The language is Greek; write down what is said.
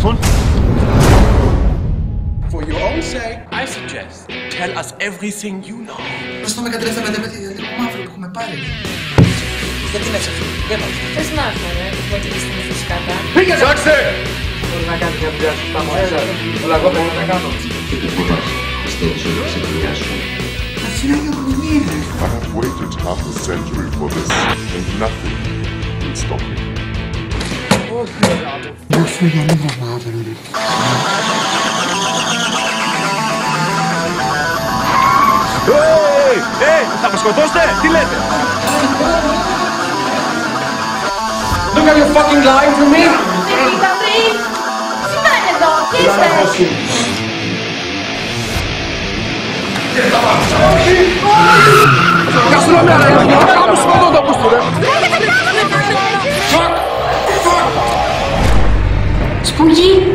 telephone? For your own sake, I suggest tell us everything you know. Πώς θα με κατρέφτα με λίγο μαύρο που έχουμε πάρει. Γιατί να ξεφύγει, δεν μας. Θες να έρθουμε, με τη λίστα με φυσικάτα. Πήγαινε! Ψάξτε! Μπορεί να κάνει μια δουλειά σου, τα μόριζα. Αλλά εγώ πρέπει να κάνω. Και τι φοβάσαι, πιστεύεις ότι θα σε δουλειάσουν. Αυτή είναι η ογνωμία. I have waited half a century for this, and nothing will stop me. Νιώθω για λίγο μαύρο. Θα με σκοτώσετε, τι λέτε? Look at you fucking lying to me! Μερικά πριν! Τι κάνει εδώ, τι είστε? Καστρώνε, αλλά είναι μια κάπου σπουδό το πούστο, ρε! Σπούγγι!